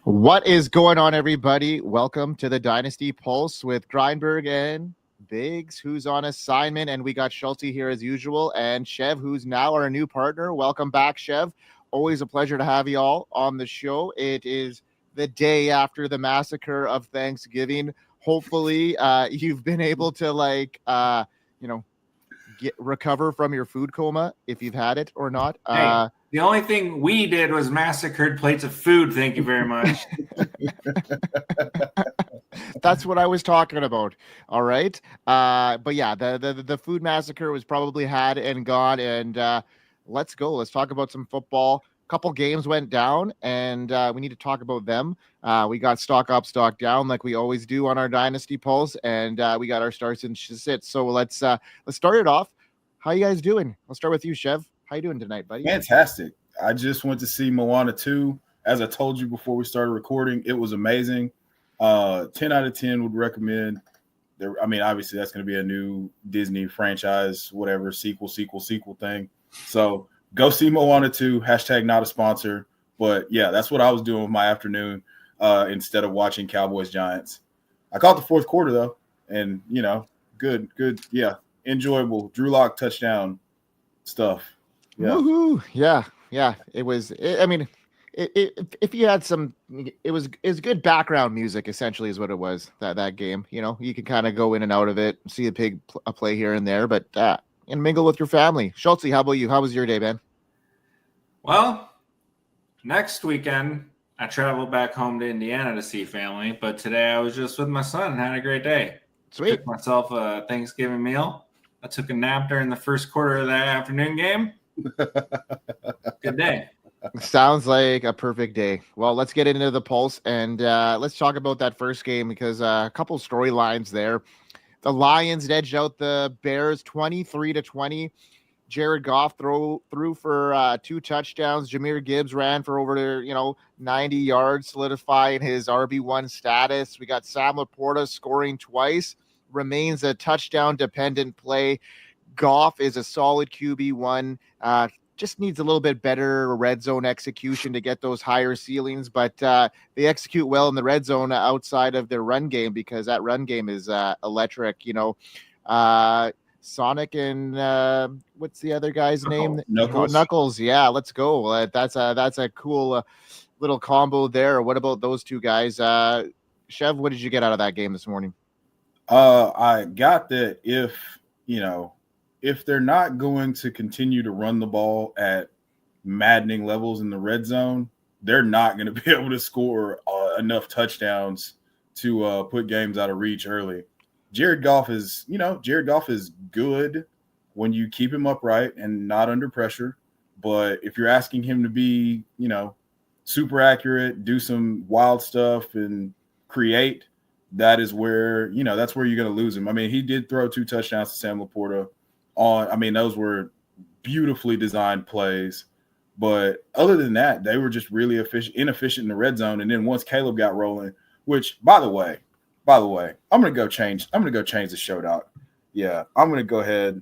What is going on, everybody? Welcome to the Dynasty Pulse with Grindberg and Bigz, who's on assignment. And we got Schultzy here as usual, and Chev, who's now our new partner. Welcome back, Chev. Always a pleasure to have you all on the show. It is the day after the massacre of Thanksgiving. Hopefully, you've been able to, recover from your food coma if you've had it or not. Hey, the only thing we did was massacred plates of food. Thank you very much. That's what I was talking about. All right. But yeah, the food massacre was probably had and gone. And let's go. Let's talk about some football. A couple games went down, and we need to talk about them. We got stock up, stock down, like we always do on our Dynasty Pulse, and we got our starts and sits. So let's start it off. How you guys doing? I'll start with you, Chev. How you doing tonight, buddy? Fantastic. I just went to see Moana 2. As I told you before we started recording, it was amazing. 10 out of 10 would recommend. Obviously that's going to be a new Disney franchise, whatever, sequel thing. So go see Moana 2, # not a sponsor. But yeah, that's what I was doing with my afternoon instead of watching Cowboys Giants. I caught the fourth quarter though. And good. Yeah. Enjoyable. Drew Lock touchdown stuff. Yeah. Woohoo. Yeah. It was, if you had some, it was good background music, essentially, is what it was, that game. You can kind of go in and out of it, see a play here and there, but and mingle with your family. Schultzy, how about you? How was your day, man? Well, next weekend, I traveled back home to Indiana to see family, but today I was just with my son and had a great day. Sweet. Took myself a Thanksgiving meal. I took a nap during the first quarter of that afternoon game. Good day. Sounds like a perfect day. Well, let's get into the Pulse, and let's talk about that first game because a couple storylines there. The Lions edged out the Bears 23-20. Jared Goff threw for 2 touchdowns. Jahmyr Gibbs ran for over 90 yards, solidifying his RB1 status. We got Sam Laporta scoring twice. Remains a touchdown-dependent play. Goff is a solid QB1. Just needs a little bit better red zone execution to get those higher ceilings, but they execute well in the red zone outside of their run game because that run game is electric. Sonic and what's the other guy's name? Knuckles. Yeah, let's go. That's a cool little combo there. What about those two guys? Chev, what did you get out of that game this morning? I got that if they're not going to continue to run the ball at maddening levels in the red zone, they're not going to be able to score enough touchdowns to put games out of reach early. Jared Goff is good when you keep him upright and not under pressure. But if you're asking him to be, super accurate, do some wild stuff and create, that is where, that's where you're going to lose him. I mean, he did throw 2 touchdowns to Sam Laporta. Those were beautifully designed plays. But other than that, they were just really inefficient in the red zone. And then once Caleb got rolling, which, by the way, I'm gonna go change the show doc. Yeah, I'm gonna go ahead.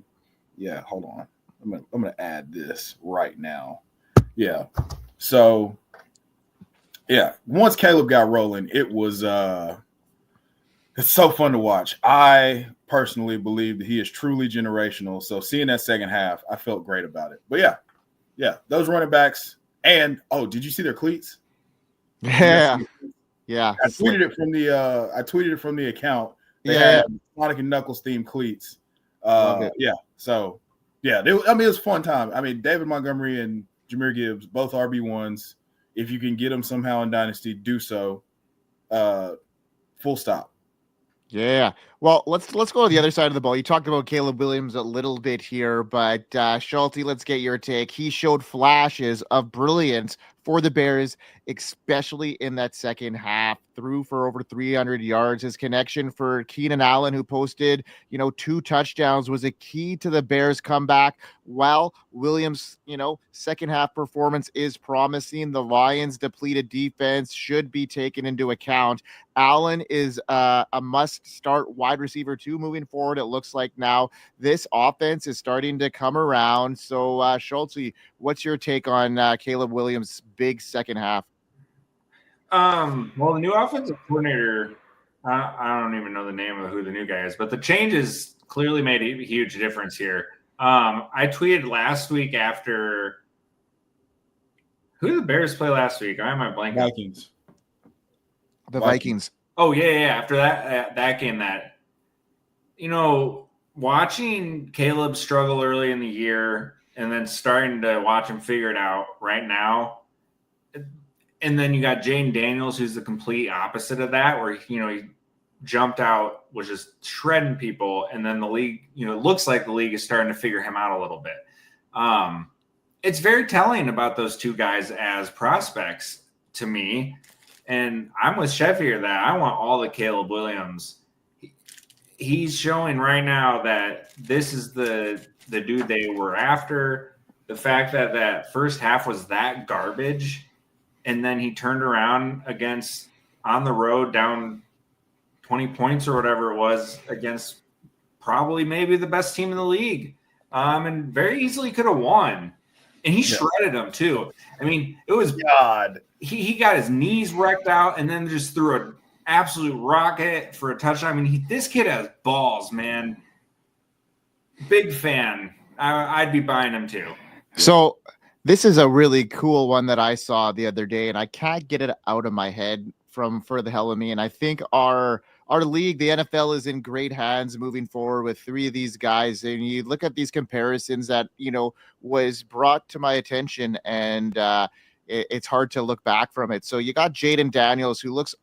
Yeah, hold on. I'm gonna add this right now. Yeah. So yeah, once Caleb got rolling, it was it's so fun to watch. I personally believe that he is truly generational. So seeing that second half, I felt great about it. But yeah, those running backs. And did you see their cleats? Yeah. I tweeted it from the account. They had Sonic and Knuckles themed cleats. Yeah. So yeah, it was a fun time. I mean, David Montgomery and Jahmyr Gibbs, both RB1s. If you can get them somehow in Dynasty, do so. Full stop. Yeah. Well, let's go to the other side of the ball. You talked about Caleb Williams a little bit here, but Schultzy, let's get your take. He showed flashes of brilliance for the Bears, especially in that second half. Threw for over 300 yards. His connection for Keenan Allen, who posted, 2 touchdowns, was a key to the Bears' comeback. While Williams, second half performance is promising, the Lions' depleted defense should be taken into account. Allen is a must-start wide receiver too moving forward. It looks like now this offense is starting to come around. So, Schultzy, what's your take on Caleb Williams' big second half? Well, the new offensive coordinator, I don't even know the name of who the new guy is, but the changes clearly made a huge difference here. I tweeted last week after who did the Bears play last week? I am my blank. Vikings. The Vikings. Oh yeah. After that game, watching Caleb struggle early in the year and then starting to watch him figure it out right now. And then you got Jaden Daniels, who's the complete opposite of that, where he jumped out, was just shredding people, and then the league, it looks like the league is starting to figure him out a little bit. It's very telling about those two guys as prospects to me, and I'm with Chev here that I want all the Caleb Williams. He's showing right now that this is the dude they were after. The fact that first half was that garbage. And then he turned around on the road down 20 points or whatever it was against probably maybe the best team in the league. And very easily could have won. And he shredded them too. I mean, it was God. He got his knees wrecked out and then just threw an absolute rocket for a touchdown. I mean, this kid has balls, man. Big fan. I'd be buying him too. So this is a really cool one that I saw the other day, and I can't get it out of my head for the hell of me. And I think our league, the NFL, is in great hands moving forward with three of these guys. And you look at these comparisons that, was brought to my attention, and it's hard to look back from it. So you got Jaden Daniels, who looks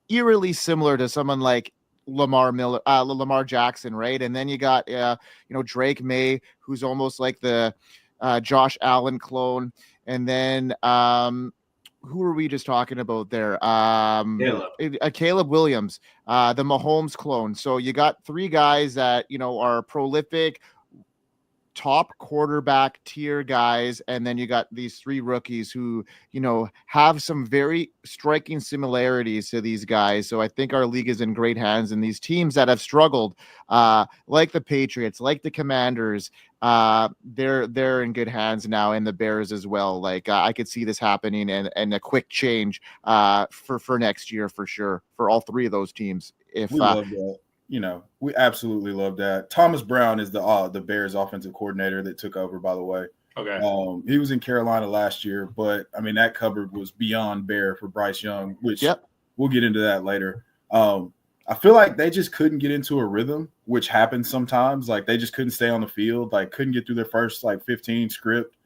eerily similar to someone like Lamar Jackson, right? And then you got, Drake May, who's almost like the Josh Allen clone. And then who are we just talking about there? Caleb Williams, the Mahomes clone. So you got three guys that, are prolific, top quarterback tier guys, and then you got these three rookies who, have some very striking similarities to these guys. So I think our league is in great hands, and these teams that have struggled, like the Patriots, like the Commanders, they're in good hands now, and the Bears as well. Like I could see this happening and a quick change for next year for sure for all three of those teams. If we love that. We absolutely love that. Thomas Brown is the Bears offensive coordinator that took over, by the way. Okay. He was in Carolina last year, but I mean, that cupboard was beyond bare for Bryce Young, which we'll get into that later. I feel like they just couldn't get into a rhythm, which happens sometimes. Like they just couldn't stay on the field, like couldn't get through their first 15 script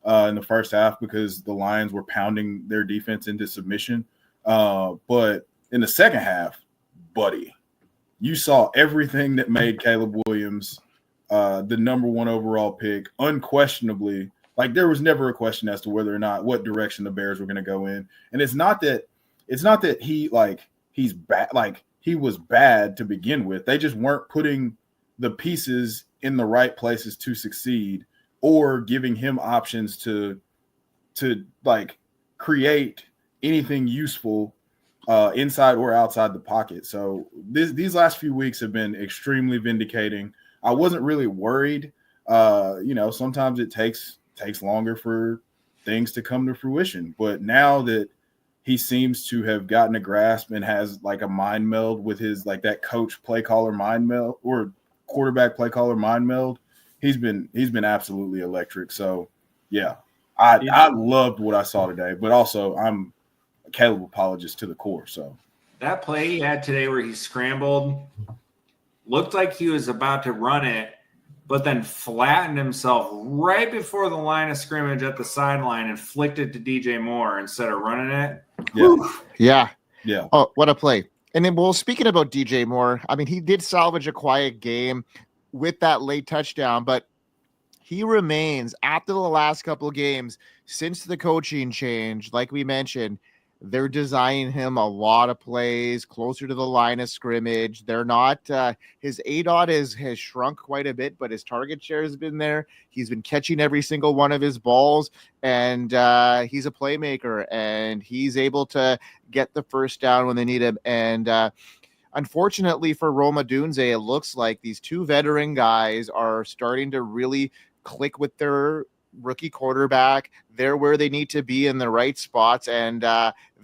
in the first half because the Lions were pounding their defense into submission. But in the second half, buddy, you saw everything that made Caleb Williams the number one overall pick, unquestionably. Like there was never a question as to whether or not what direction the Bears were going to go in. And it's not that he's bad. Like he was bad to begin with. They just weren't putting the pieces in the right places to succeed or giving him options to create anything useful inside or outside the pocket. So these last few weeks have been extremely vindicating. I wasn't really worried. Sometimes it takes longer for things to come to fruition. But now that he seems to have gotten a grasp and has like a mind meld with his that coach play caller mind meld or quarterback play caller mind meld, he's been absolutely electric. So yeah, I loved what I saw today, but also I'm a Caleb apologist to the core. So that play he had today where he scrambled looked like he was about to run it, but then flattened himself right before the line of scrimmage at the sideline and flicked it to DJ Moore instead of running it. Yeah. Oh, what a play. And then, well, speaking about DJ Moore, I mean, he did salvage a quiet game with that late touchdown, but he remains, after the last couple of games, since the coaching change, like we mentioned, they're designing him a lot of plays closer to the line of scrimmage. They're not his ADOT has shrunk quite a bit, but his target share has been there. He's been catching every single one of his balls, and he's a playmaker, and he's able to get the first down when they need him. And unfortunately for Roma Dunze, it looks like these two veteran guys are starting to really click with their rookie quarterback. They're where they need to be in the right spots. And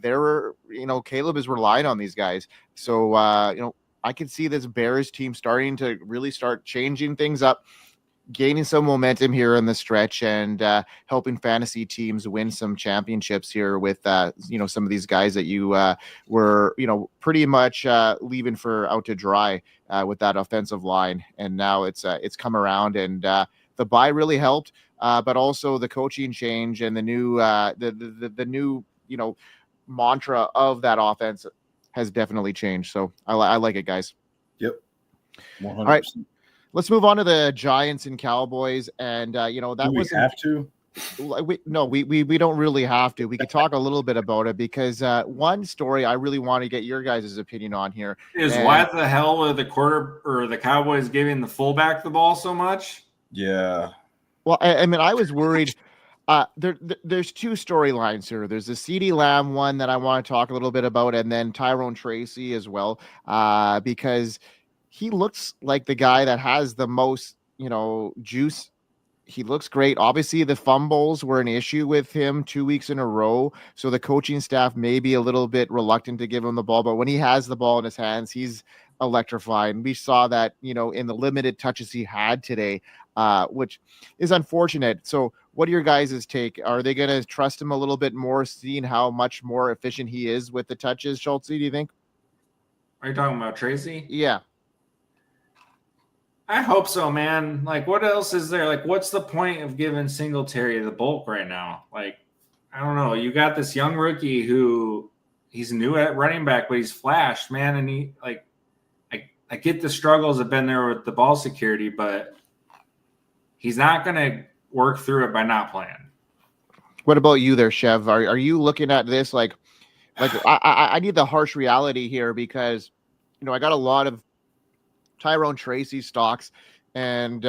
Caleb is relying on these guys. So, I can see this Bears team starting to really start changing things up, gaining some momentum here in the stretch, and helping fantasy teams win some championships here with some of these guys that you were pretty much leaving for out to dry with that offensive line, and now it's come around, and the bye really helped, but also the coaching change and the new the new mantra of that offense has definitely changed. So I like it, guys. Yep. 100%. All right. Let's move on to the Giants and Cowboys, and that was have to. We don't really have to. We could talk a little bit about it because one story I really want to get your guys' opinion on here is why the hell were the Cowboys giving the fullback the ball so much? Yeah. Well, I mean, I was worried. There's two storylines here. There's the CeeDee Lamb one that I want to talk a little bit about, and then Tyrone Tracy as well, because he looks like the guy that has the most, juice. He looks great. Obviously, the fumbles were an issue with him 2 weeks in a row. So the coaching staff may be a little bit reluctant to give him the ball. But when he has the ball in his hands, he's electrifying. We saw that, in the limited touches he had today, which is unfortunate. So what are your guys' take? Are they going to trust him a little bit more, seeing how much more efficient he is with the touches, Schultzy, do you think? Are you talking about Tracy? Yeah. I hope so, man. Like, what else is there? Like, what's the point of giving Singletary the bulk right now? Like, I don't know. You got this young rookie who he's new at running back, but he's flashed, man. And I get the struggles have been there with the ball security, but he's not going to work through it by not playing. What about you there, Chev? Are you looking at this like I need the harsh reality here because, I got a lot of Tyrone Tracy stocks, and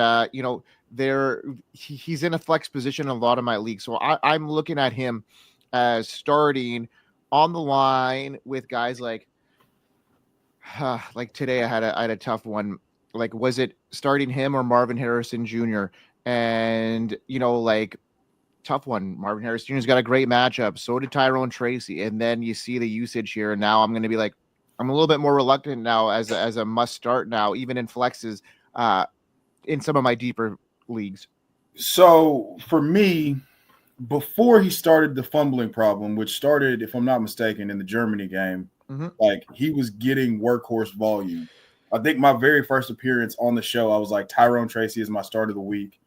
he's in a flex position in a lot of my leagues. So I'm looking at him as starting on the line with guys like today I had a tough one. Like, was it starting him or Marvin Harrison Jr.? And tough one. Marvin Harrison Jr.'s got a great matchup. So did Tyrone Tracy. And then you see the usage here. And now I'm going to be like, I'm a little bit more reluctant now as a must start now, even in flexes, in some of my deeper leagues. So for me, before he started the fumbling problem, which started, if I'm not mistaken, in the Germany game, he was getting workhorse volume. I think my very first appearance on the show, I was like, Tyrone Tracy is my start of the week.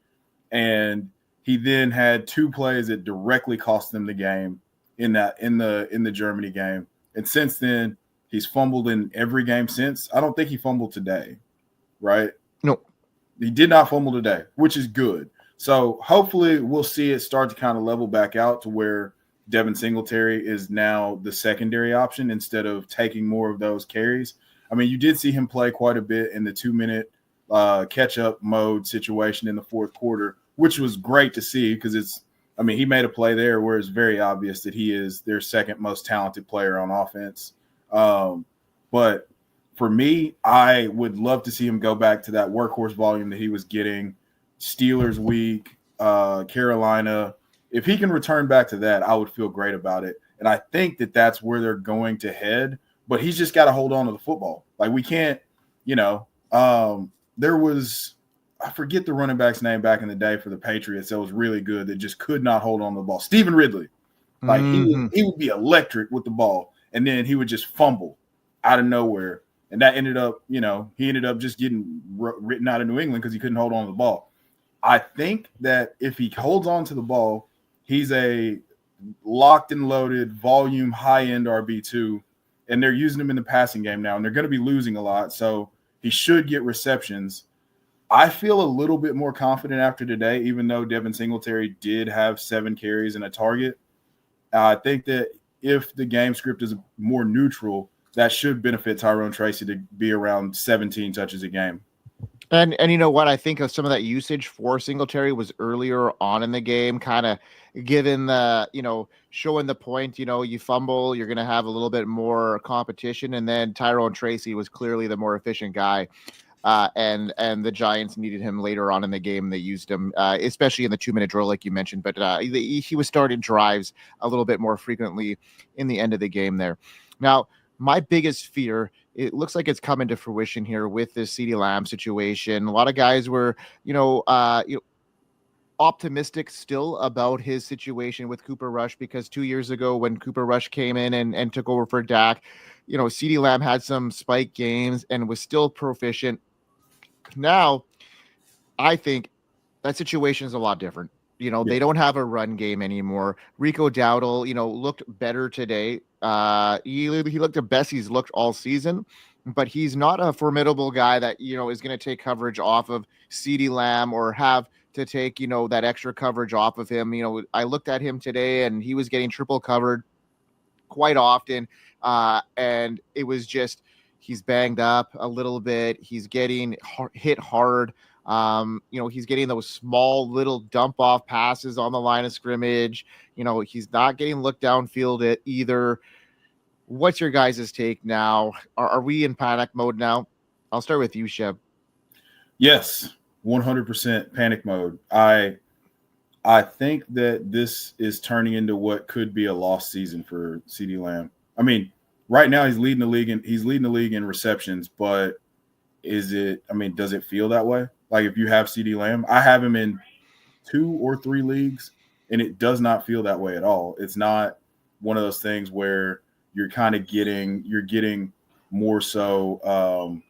And he then had two plays that directly cost them the game in the Germany game. And since then, he's fumbled in every game since. I don't think he fumbled today, right? No. He did not fumble today, which is good. So hopefully we'll see it start to kind of level back out to where Devin Singletary is now the secondary option instead of taking more of those carries. I mean, you did see him play quite a bit in the 2-minute catch-up mode situation in the fourth quarter, which was great to see because he made a play there where it's very obvious that he is their second most talented player on offense. But for me, I would love to see him go back to that workhorse volume that he was getting. Steelers week, Carolina. If he can return back to that, I would feel great about it. And I think that that's where they're going to head. But he's just got to hold on to the football. Like, we can't, there was, I forget the running back's name back in the day for the Patriots that was really good that just could not hold on to the ball. Stephen Ridley. Like, he would be electric with the ball, and then he would just fumble out of nowhere. And that ended up, he ended up just getting written out of New England because he couldn't hold on to the ball. I think that if he holds on to the ball, he's a locked and loaded volume high-end RB2, and they're using him in the passing game now, and they're going to be losing a lot, so he should get receptions. I feel a little bit more confident after today, even though Devin Singletary did have 7 carries and a target. I think that if the game script is more neutral, that should benefit Tyrone Tracy to be around 17 touches a game. And you know what? I think of some of that usage for Singletary was earlier on in the game, kind of given the, showing the point, you fumble, you're going to have a little bit more competition. And then Tyrone Tracy was clearly the more efficient guy. and the Giants needed him later on in the game. They used him, especially in the 2-minute drill, like you mentioned. But he was starting drives a little bit more frequently in the end of the game there. Now, my biggest fear, it looks like it's coming to fruition here with this CeeDee Lamb situation. A lot of guys were, optimistic still about his situation with Cooper Rush, because 2 years ago when Cooper Rush came in and took over for Dak, CeeDee Lamb had some spike games and was still proficient. Now, I think that situation is a lot different. They don't have a run game anymore. Rico Dowdle, looked better today. He looked the best he's looked all season, but he's not a formidable guy that, is going to take coverage off of CeeDee Lamb or have to take, that extra coverage off of him. I looked at him today and he was getting triple covered quite often. And it was just, he's banged up a little bit. He's getting hit hard. He's getting those small little dump off passes on the line of scrimmage. He's not getting looked downfield either. What's your guys' take now? Are we in panic mode now? I'll start with you, Chev. Yes, 100% panic mode. I think that this is turning into what could be a lost season for CeeDee Lamb. I mean, right now he's leading the league in receptions, but does it feel that way? Like, if you have CeeDee Lamb, I have him in 2 or 3 leagues, and it does not feel that way at all. It's not one of those things where you're getting more so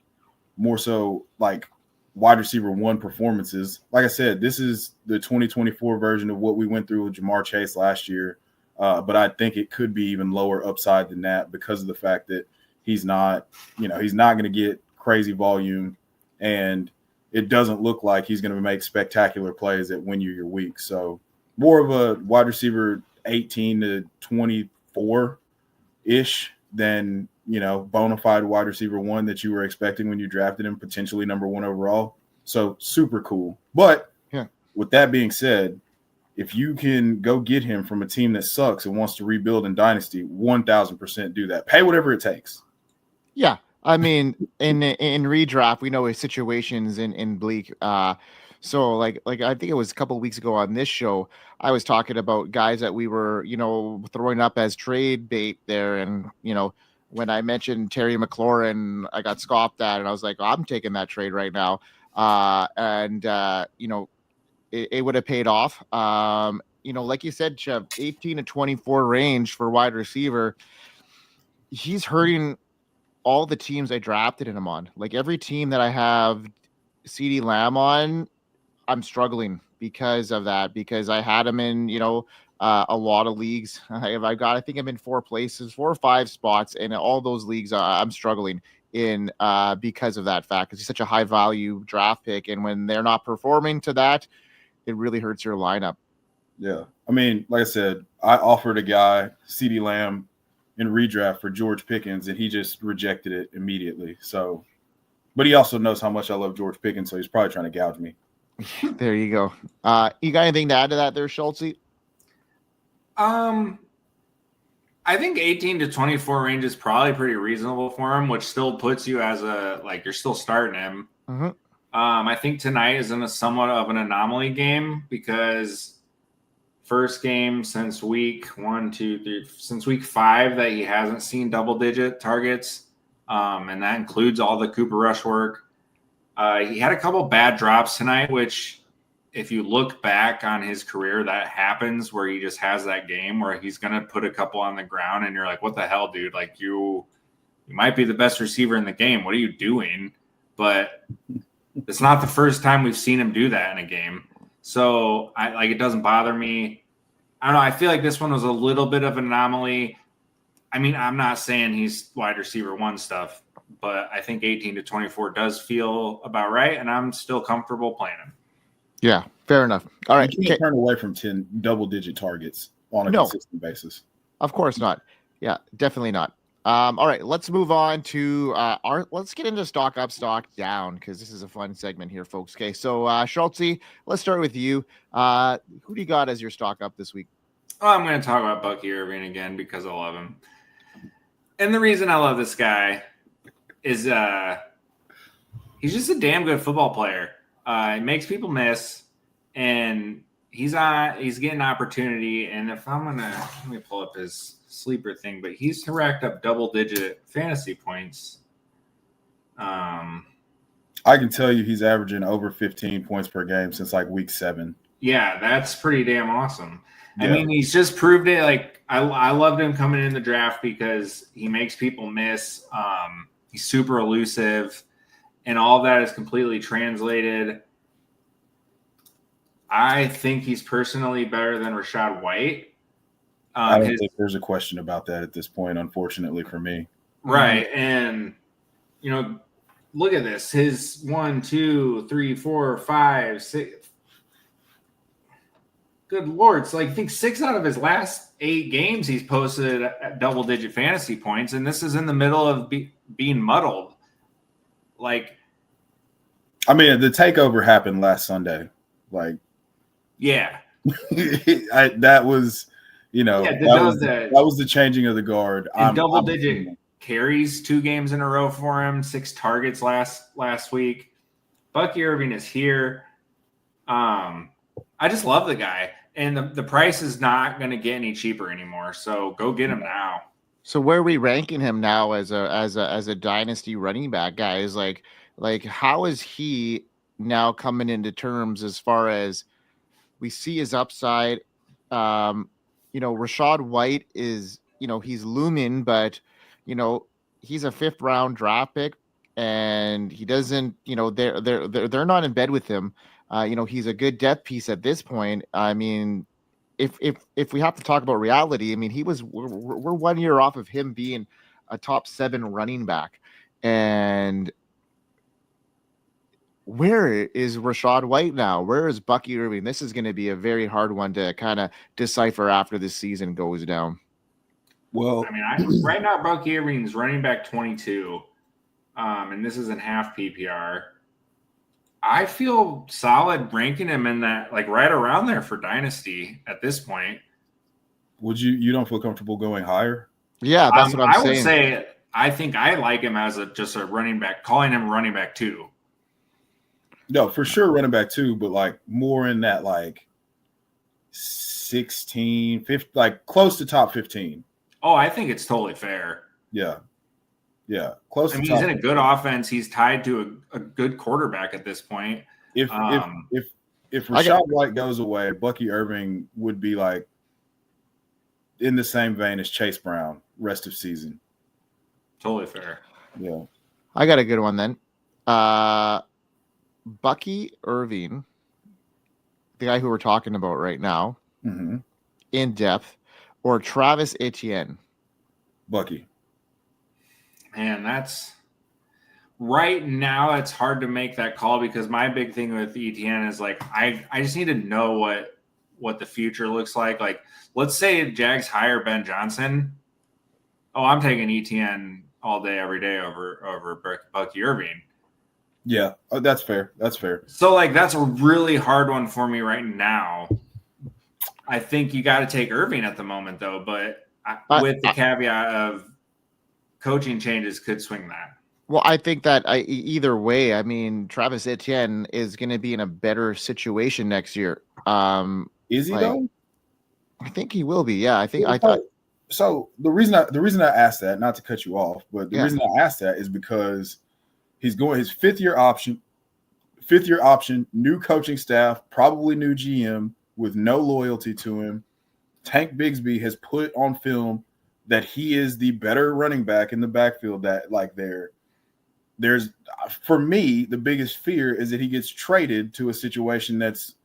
like wide receiver 1 performances. Like I said, this is the 2024 version of what we went through with Jamar Chase last year. But I think it could be even lower upside than that because of the fact that he's not going to get crazy volume, and it doesn't look like he's going to make spectacular plays that win you your week. So more of a wide receiver 18 to 24-ish than, bona fide wide receiver 1 that you were expecting when you drafted him, potentially number 1 overall. So super cool. But with that being said, if you can go get him from a team that sucks and wants to rebuild in Dynasty, 1,000% do that. Pay whatever it takes. Yeah. I mean, in redraft, we know his situations in bleak. So like I think it was a couple of weeks ago on this show, I was talking about guys that we were, throwing up as trade bait there. And, when I mentioned Terry McLaurin, I got scoffed at, and I was like, I'm taking that trade right now. It would have paid off. Like you said, Chev, 18 to 24 range for wide receiver. He's hurting all the teams I drafted him on. Like, every team that I have CeeDee Lamb on, I'm struggling because of that, because I had him in, a lot of leagues. I think I'm in 4 places, 4 or 5 spots, and all those leagues I'm struggling in because of that fact, because he's such a high value draft pick. And when they're not performing to that, it really hurts your lineup. Yeah. I mean, like I said, I offered a guy CeeDee Lamb in redraft for George Pickens, and he just rejected it immediately. So, but he also knows how much I love George Pickens, so he's probably trying to gouge me. There you go. You got anything to add to that there, Schultzy? I think 18 to 24 range is probably pretty reasonable for him, which still puts you as you're still starting him. Mm-hmm. I think tonight is in a somewhat of an anomaly game because first game since week 5 that he hasn't seen double-digit targets, and that includes all the Cooper Rush work. He had a couple bad drops tonight, which if you look back on his career, that happens where he just has that game where he's going to put a couple on the ground and you're like, what the hell, dude? Like, you might be the best receiver in the game. What are you doing? But it's not the first time we've seen him do that in a game. So it doesn't bother me. I don't know. I feel like this one was a little bit of an anomaly. I mean, I'm not saying he's wide receiver 1 stuff, but I think 18 to 24 does feel about right, and I'm still comfortable playing him. Yeah, fair enough. All right. You can't turn away from 10 double-digit targets on a consistent basis. Of course not. Yeah, definitely not. All right, let's move on to let's get into stock up, stock down, because this is a fun segment here, folks. Okay, so Schultzy, let's start with you. Who do you got as your stock up this week? Well, I'm going to talk about Bucky Irving again because I love him. And the reason I love this guy is he's just a damn good football player. It makes people miss, and he's getting opportunity. And if I'm gonna let me pull up his sleeper thing, but he's racked up double-digit fantasy points. I can tell you he's averaging over 15 points per game since like week 7. Yeah, that's pretty damn awesome. Yeah. I mean, he's just proved it. Like I loved him coming in the draft because he makes people miss. He's super elusive, and all of that is completely translated. I think he's personally better than Rachaad White. I don't think there's a question about that at this point, unfortunately for me. Right. And, you know, look at this. His 1, 2, 3, 4, 5, 6. Good Lord. It's like, I think 6 out of his last 8 games he's posted at double-digit fantasy points, and this is in the middle of being muddled. Like, I mean, the takeover happened last Sunday. Like, yeah. That was, you know, that was the changing of the guard. Double-digit carries 2 games in a row for him, 6 targets last week. Bucky Irving is here. I just love the guy, and the price is not going to get any cheaper anymore. So go get him now. So where are we ranking him now as a dynasty running back, guys? Like how is he now coming into terms as far as we see his upside? You know, Rachaad White is, you know, he's looming, but you know, he's a 5th round draft pick, and he doesn't, you know, they're not in bed with him. You know, he's a good depth piece at this point. I mean, if we have to talk about reality, I mean, we're 1 year off of him being a top 7 running back, and where is Rachaad White now? Where is Bucky Irving? This is going to be a very hard one to kind of decipher after this season goes down. Well, I mean, right now Bucky Irving's running back 22, and this is in half PPR. I feel solid ranking him in that, like, right around there for Dynasty at this point. Would you don't feel comfortable going higher? Yeah, that's what I'm saying. I would say I think I like him as just a running back, calling him running back 2. No, for sure running back 2, but like more in that like 16, 15, like close to top 15. Oh, I think it's totally fair. Yeah. Yeah. Close to top he's in a good offense. He's tied to a good quarterback at this point. If Rachaad White goes away, Bucky Irving would be like in the same vein as Chase Brown rest of season. Totally fair. Yeah. I got a good one then. Bucky Irving, the guy who we're talking about right now, in depth, or Travis Etienne? Bucky. Man, that's right now. It's hard to make that call because my big thing with Etienne is like I just need to know what the future looks like. Like, let's say Jags hire Ben Johnson. Oh, I'm taking Etienne all day, every day over Bucky Irving. Yeah, that's fair. That's fair. So, like, that's a really hard one for me right now. I think you got to take Irving at the moment, though, but with the caveat of coaching changes could swing that. Well, I think that either way, I mean, Travis Etienne is going to be in a better situation next year. Is he though? I think he will be. Yeah, I think. So the reason I asked that, not to cut you off, but the reason I asked that is because he's going his 5th year option, new coaching staff, probably new GM with no loyalty to him. Tank Bigsby has put on film that he is the better running back in the backfield. That like there's for me, the biggest fear is that he gets traded to a situation that's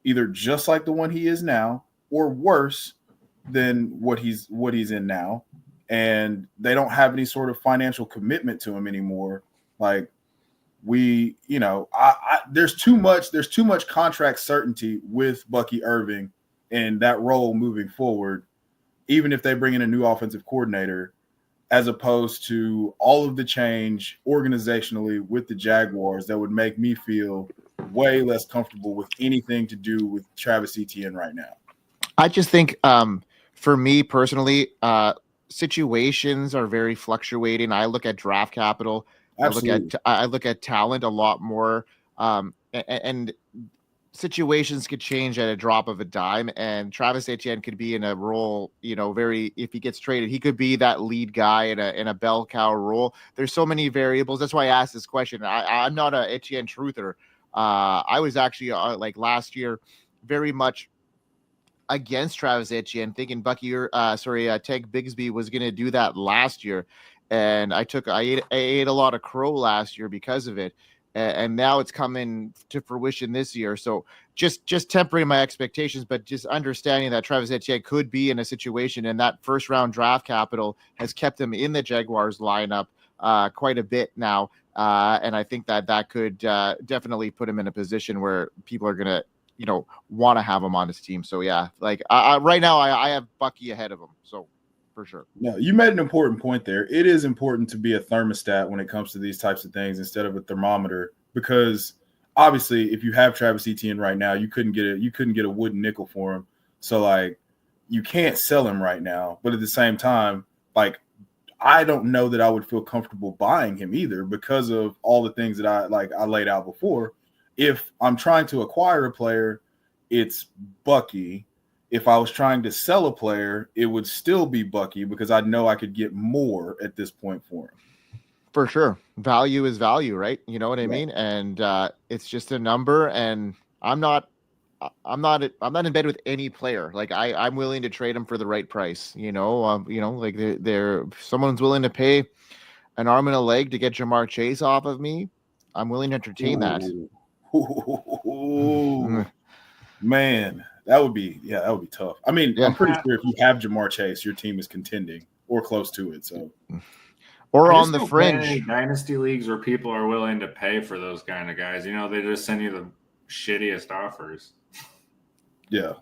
either just like the one he is now or worse than what he's in now. And they don't have any sort of financial commitment to him anymore. Like there's too much contract certainty with Bucky Irving and that role moving forward, even if they bring in a new offensive coordinator, as opposed to all of the change organizationally with the Jaguars that would make me feel way less comfortable with anything to do with Travis Etienne right now. I just think for me personally, situations are very fluctuating. I look at draft capital. Absolutely. I look at talent a lot more, and situations could change at a drop of a dime. And Travis Etienne could be in a role, if he gets traded, he could be that lead guy in a bell cow role. There's so many variables. That's why I asked this question. I'm not a Etienne truther. I was actually like last year, very much against Travis Etienne, thinking Tank Bigsby was going to do that last year. And I ate a lot of crow last year because of it. And now it's coming to fruition this year. So just tempering my expectations, but just understanding that Travis Etienne could be in a situation, and that first round draft capital has kept him in the Jaguars lineup quite a bit now. And I think that could definitely put him in a position where people are going to, want to have him on his team. So yeah, like right now I have Bucky ahead of him. So for sure. No, you made an important point there. It is important to be a thermostat when it comes to these types of things instead of a thermometer, because obviously if you have Travis Etienne right now, you couldn't get a wooden nickel for him. So like you can't sell him right now, but at the same time, like I don't know that I would feel comfortable buying him either because of all the things that I laid out before. If I'm trying to acquire a player, it's Bucky. If I was trying to sell a player, it would still be Bucky because I know I could get more at this point for him. For sure. Value is value, right? You know what I mean? And it's just a number, and I'm not in bed with any player. Like I'm willing to trade him for the right price, like if someone's willing to pay an arm and a leg to get Jamar Chase off of me, I'm willing to entertain that. Ooh, man, that would be tough. I mean, I'm pretty sure if you have Jamar Chase, your team is contending or close to it. So, or on the fringe. Dynasty leagues where people are willing to pay for those kind of guys. They just send you the shittiest offers. Yeah.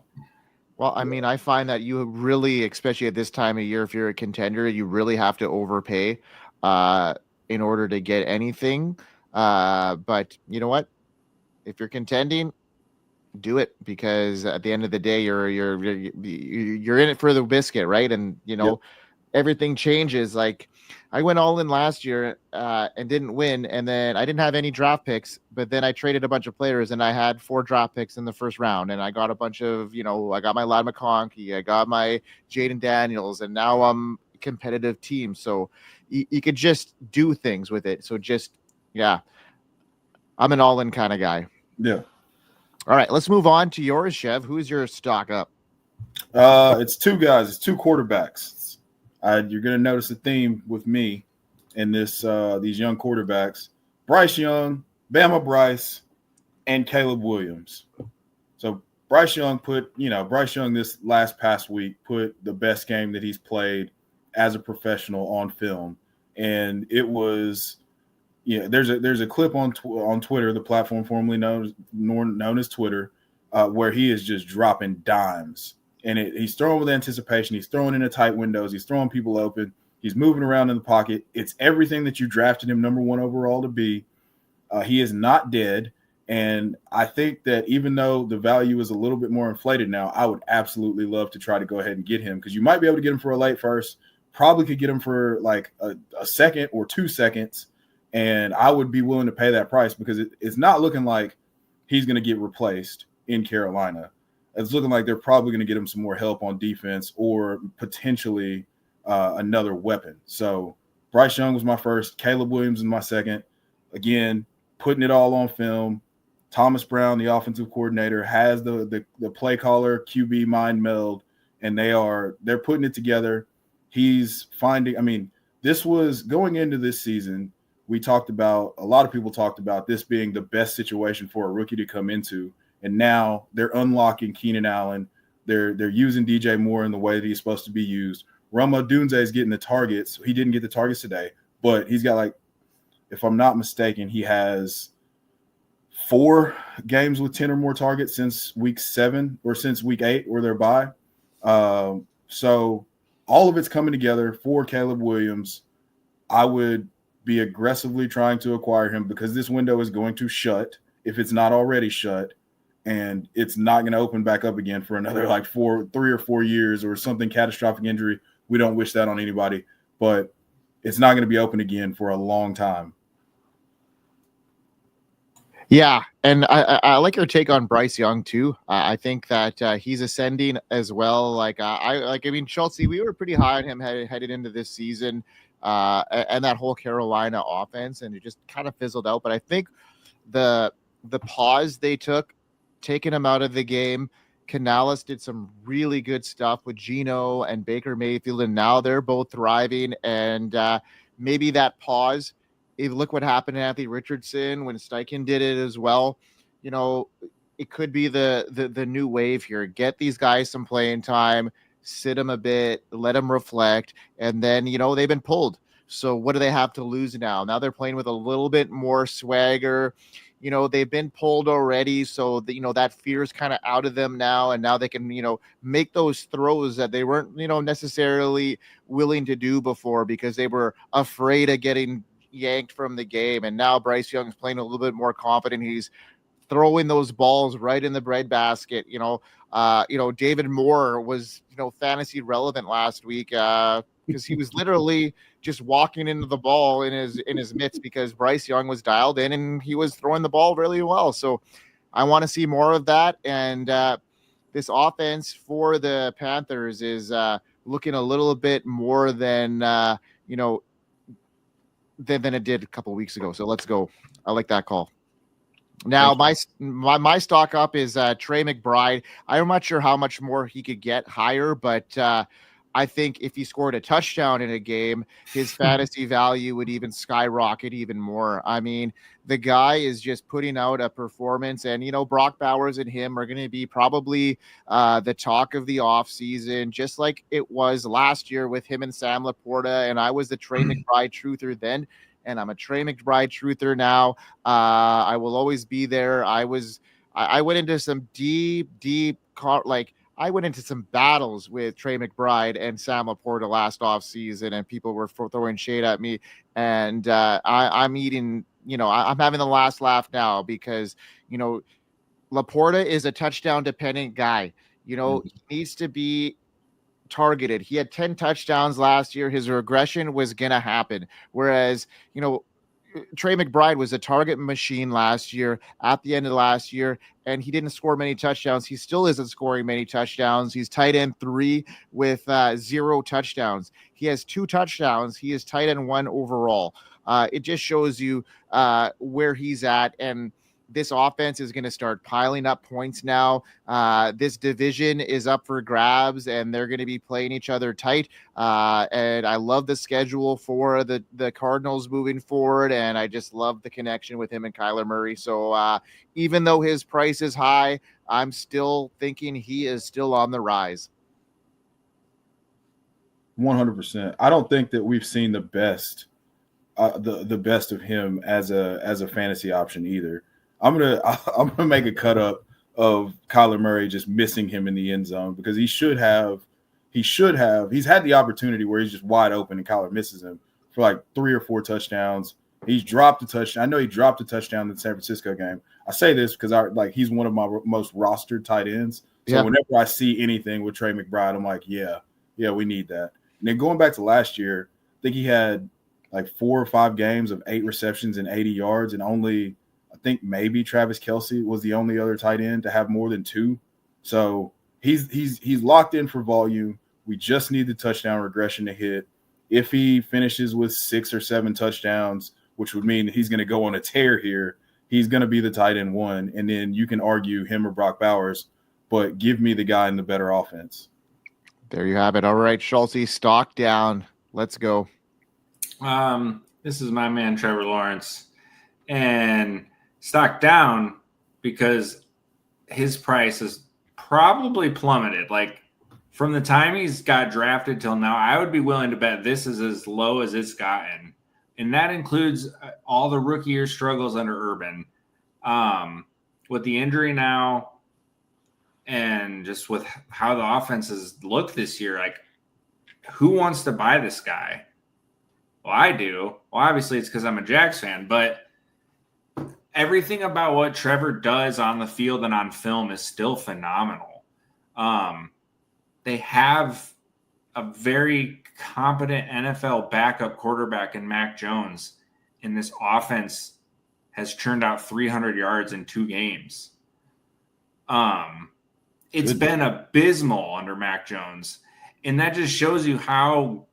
Well, I mean, I find that you really, especially at this time of year, if you're a contender, you really have to overpay in order to get anything. But you know what? If you're contending, do it, because at the end of the day, you're in it for the biscuit, right? And everything changes. Like I went all in last year and didn't win, and then I didn't have any draft picks, but then I traded a bunch of players, and I had 4 draft picks in the first round, and I got a bunch of, I got my Ladd McConkey, I got my Jaden Daniels, and now I'm a competitive team. So you could just do things with it. So I'm an all-in kind of guy. Yeah. All right, let's move on to yours, Chev. Who's your stock up? It's 2 guys. It's 2 quarterbacks. You're going to notice a theme with me in these young quarterbacks: Bryce Young, Bama Bryce, and Caleb Williams. So Bryce Young this past week put the best game that he's played as a professional on film, and it was. Yeah, there's a clip on Twitter, the platform formerly known as Twitter, where he is just dropping dimes, and he's throwing with anticipation. He's throwing into tight windows. He's throwing people open. He's moving around in the pocket. It's everything that you drafted him number 1 overall to be. He is not dead, and I think that even though the value is a little bit more inflated now, I would absolutely love to try to go ahead and get him, because you might be able to get him for a late first. Probably could get him for like a second or 2 seconds. And I would be willing to pay that price, because it's not looking like he's going to get replaced in Carolina. It's looking like they're probably going to get him some more help on defense, or potentially another weapon. So Bryce Young was my first. Caleb Williams is my second. Again, putting it all on film. Thomas Brown, the offensive coordinator, has the play caller QB mind meld, and they're putting it together. He's finding – I mean, this was going into this season – a lot of people talked about this being the best situation for a rookie to come into. And now they're unlocking Keenan Allen. They're using DJ Moore in the way that he's supposed to be used. Rome Odunze is getting the targets. He didn't get the targets today, but he's got, if I'm not mistaken, he has 4 games with 10 or more targets since week 7 or since week 8 or their bye. So all of it's coming together for Caleb Williams. I would be aggressively trying to acquire him, because this window is going to shut if it's not already shut, and it's not going to open back up again for another 3 or 4 years, or something catastrophic injury. We don't wish that on anybody, but it's not going to be open again for a long time. Yeah, and I like your take on Bryce Young too. I think that he's ascending as well. I mean, Schultzy, we were pretty high on him headed into this season, and that whole Carolina offense, and it just kind of fizzled out. But I think the pause they took, taking him out of the game. Canales did some really good stuff with Geno and Baker Mayfield, and now they're both thriving. And maybe that pause. Look what happened to Anthony Richardson when Steichen did it as well. You know, it could be the new wave here. Get these guys some playing time, sit them a bit, let them reflect, and then they've been pulled. So what do they have to lose now? Now they're playing with a little bit more swagger. They've been pulled already, so that fear is kind of out of them now, and now they can make those throws that they weren't necessarily willing to do before because they were afraid of getting yanked from the game. And now Bryce Young's playing a little bit more confident. He's throwing those balls right in the breadbasket. David Moore was fantasy relevant last week because he was literally just walking into the ball in his mitts because Bryce Young was dialed in and he was throwing the ball really well. So I want to see more of that. And this offense for the Panthers is looking a little bit more than than it did a couple of weeks ago. So let's go. I like that call. Now my stock up is Trey McBride. I'm not sure how much more he could get higher, but I think if he scored a touchdown in a game, his fantasy value would even skyrocket even more. I mean, the guy is just putting out a performance, and Brock Bowers and him are going to be probably the talk of the offseason, just like it was last year with him and Sam Laporta. And I was the Trey McBride truther then, and I'm a Trey McBride truther now. I will always be there. I went into some I went into some battles with Trey McBride and Sam Laporta last offseason, and people were throwing shade at me. And I'm eating, I'm having the last laugh now because, Laporta is a touchdown dependent guy. He needs to be targeted. He had 10 touchdowns last year. His regression was going to happen. Whereas, Trey McBride was a target machine last year at the end of last year, and he didn't score many touchdowns. He still isn't scoring many touchdowns. He's tight end 3 with 0 touchdowns. He has 2 touchdowns. He is tight end 1 overall. It just shows you where he's at, and this offense is going to start piling up points now. This division is up for grabs, and they're going to be playing each other tight. And I love the schedule for the Cardinals moving forward, and I just love the connection with him and Kyler Murray. So even though his price is high, I'm still thinking he is still on the rise. 100%. I don't think that we've seen the best of him as a fantasy option either. I'm gonna make a cut up of Kyler Murray just missing him in the end zone because he's had the opportunity where he's just wide open and Kyler misses him for like 3 or 4 touchdowns. He's dropped a touchdown. I know he dropped a touchdown in the San Francisco game. I say this because he's one of my most rostered tight ends. So whenever I see anything with Trey McBride, I'm like, yeah, we need that. And then going back to last year, I think he had like 4 or 5 games of 8 receptions and 80 yards, and only I think maybe Travis Kelce was the only other tight end to have more than 2. So he's locked in for volume. We just need the touchdown regression to hit. If he finishes with 6 or 7 touchdowns, which would mean he's going to go on a tear here, he's going to be the tight end 1. And then you can argue him or Brock Bowers, but give me the guy in the better offense. There you have it. All right, Schultzy, stock down. Let's go. This is my man, Trevor Lawrence. And stock down because his price has probably plummeted. Like from the time he's got drafted till now, I would be willing to bet this is as low as it's gotten. And that includes all the rookie year struggles under Urban. With the injury now and just with how the offenses look this year, like who wants to buy this guy? Well, I do. Well, obviously it's because I'm a Jags fan, but everything about what Trevor does on the field and on film is still phenomenal. They have a very competent NFL backup quarterback in Mac Jones, and this offense has churned out 300 yards in 2 games. It's been abysmal under Mac Jones. And that just shows you how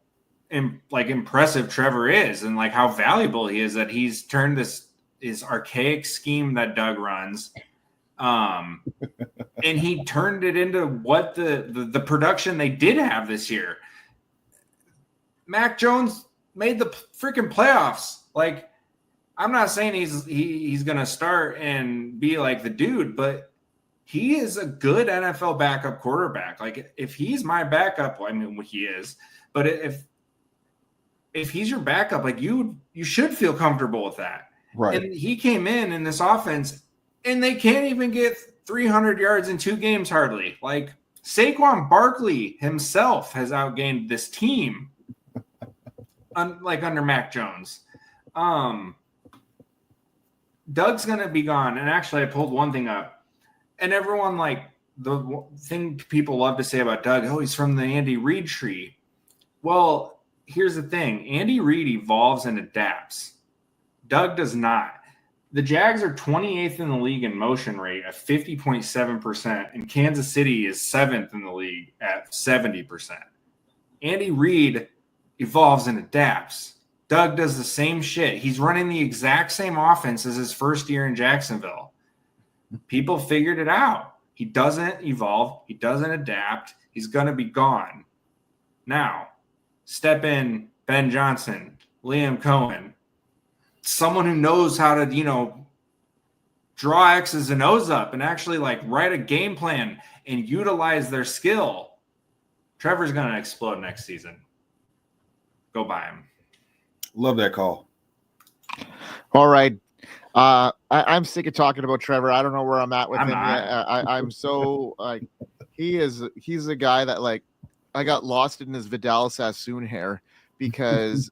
impressive Trevor is and like how valuable he is, that he's turned this archaic scheme that Doug runs. And he turned it into what the production they did have this year. Mac Jones made the freaking playoffs. Like, I'm not saying he's going to start and be like the dude, but he is a good NFL backup quarterback. Like, if he's my backup, I mean, he is, but if he's your backup, like you should feel comfortable with that. Right. And he came in this offense and they can't even get 300 yards in 2 games hardly. Like, Saquon Barkley himself has outgained this team under Mac Jones. Doug's going to be gone. And actually I pulled one thing up. And everyone, like, the thing people love to say about Doug, he's from the Andy Reid tree. Well, here's the thing. Andy Reid evolves and adapts. Doug does not. The Jags are 28th in the league in motion rate at 50.7%, and Kansas City is 7th in the league at 70%. Andy Reid evolves and adapts. Doug does the same shit. He's running the exact same offense as his first year in Jacksonville. People figured it out. He doesn't evolve. He doesn't adapt. He's going to be gone. Now, step in Ben Johnson, Liam Cohen, someone who knows how to, draw X's and O's up and actually like write a game plan and utilize their skill. Trevor's going to explode next season. Go buy him. Love that call. All right. I'm sick of talking about Trevor. I don't know where I'm at with him yet. I'm so like he's a guy that like I got lost in his Vidal Sassoon hair because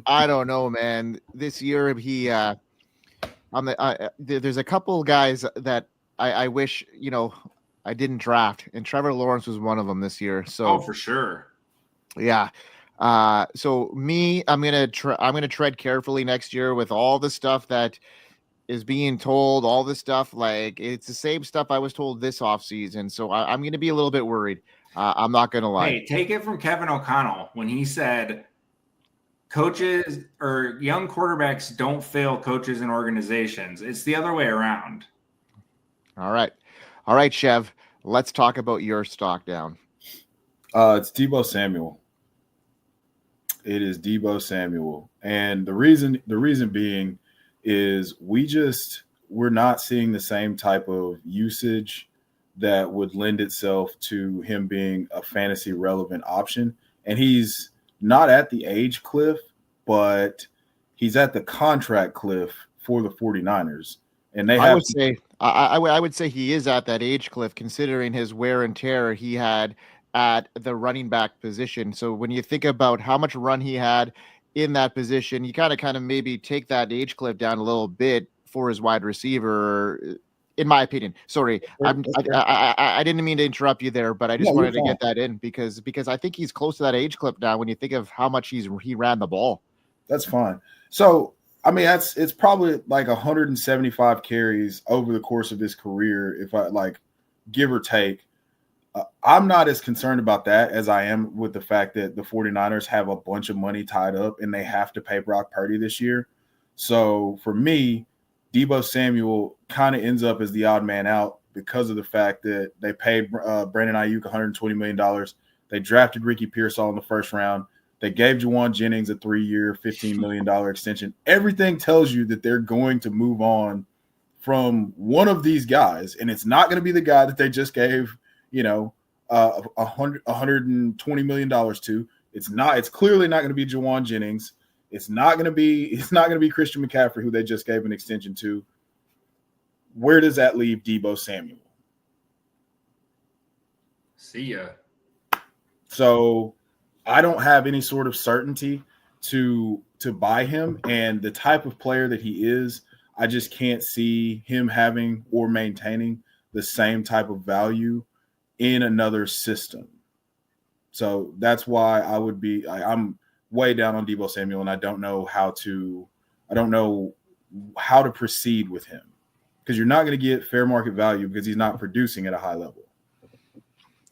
I don't know, man. This year there's a couple guys that I wish I didn't draft, and Trevor Lawrence was one of them this year. So for sure, yeah. So I'm gonna tread carefully next year with all the stuff that is being told, all the stuff like it's the same stuff I was told this offseason. So I'm gonna be a little bit worried. I'm not gonna lie. Hey, take it from Kevin O'Connell when he said coaches or young quarterbacks don't fail coaches and organizations. It's the other way around. All right, Chev. Let's talk about your stock down. It's Deebo Samuel. It is Deebo Samuel. And the reason being is we're not seeing the same type of usage that would lend itself to him being a fantasy relevant option. And he's not at the age cliff, but he's at the contract cliff for the 49ers. And I would say he is at that age cliff considering his wear and tear he had at the running back position. So when you think about how much run he had in that position, you kind of maybe take that age cliff down a little bit for his wide receiver, in my opinion. Sorry, I didn't mean to interrupt you there, but I just wanted to get that in because I think he's close to that age cliff now when you think of how much he ran the ball. That's fine. So I mean, it's probably like 175 carries over the course of his career, if I like, give or take. I'm not as concerned about that as I am with the fact that the 49ers have a bunch of money tied up and they have to pay Brock Purdy this year. So for me, Deebo Samuel kind of ends up as the odd man out because of the fact that they paid Brandon Ayuk $120 million. They drafted Ricky Pearsall in the first round. They gave Juwan Jennings a 3-year, $15 million extension. Everything tells you that they're going to move on from one of these guys, and it's not going to be the guy that they just gave $120 million to. It's clearly not going to be Juwan Jennings. It's not going to be Christian McCaffrey, who they just gave an extension to. Where does that leave Deebo Samuel? See ya. So I don't have any sort of certainty to buy him, and the type of player that he is, I just can't see him having or maintaining the same type of value in another system. So that's why I'm way down on Deebo Samuel, and I don't know how to proceed with him, because you're not going to get fair market value because he's not producing at a high level.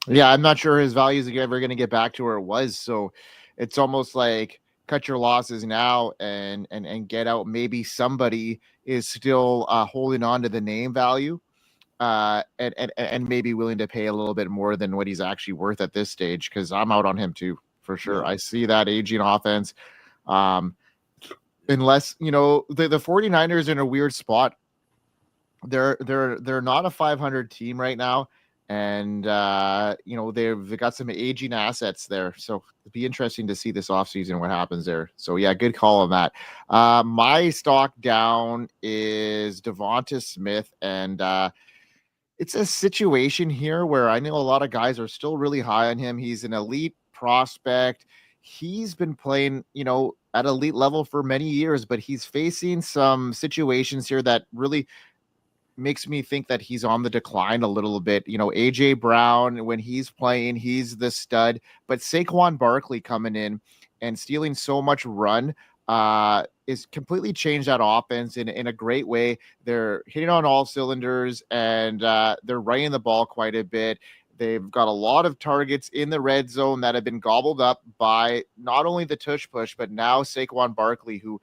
Yeah, I'm not sure his value is ever going to get back to where it was. So it's almost like cut your losses now and get out. Maybe somebody is still holding on to the name value and maybe willing to pay a little bit more than what he's actually worth at this stage, because I'm out on him too, for sure. Yeah. I see that aging offense. Unless, the 49ers are in a weird spot. They're not a 500 team right now. And, they've got some aging assets there. So it'd be interesting to see this offseason what happens there. So, yeah, good call on that. My stock down is Devonta Smith. And it's a situation here where I know a lot of guys are still really high on him. He's an elite prospect. He's been playing, at elite level for many years, but he's facing some situations here that really makes me think that he's on the decline a little bit. AJ Brown, when he's playing, he's the stud, but Saquon Barkley coming in and stealing so much run is completely changed that offense in a great way. They're hitting on all cylinders and they're running the ball quite a bit. They've got a lot of targets in the red zone that have been gobbled up by not only the tush push, but now Saquon Barkley, who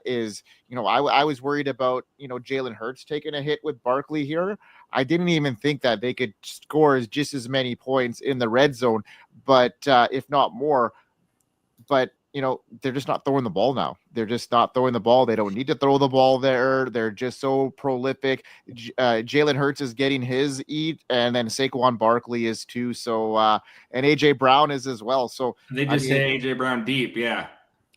is, I was worried about, Jalen Hurts taking a hit with Barkley here. I didn't even think that they could score just as many points in the red zone, but if not more. But they're just not throwing the ball now. They're just not throwing the ball. They don't need to throw the ball there. They're just so prolific. Jalen Hurts is getting his eat, and then Saquon Barkley is too. So, and AJ Brown is as well. So they just say AJ Brown deep. Yeah.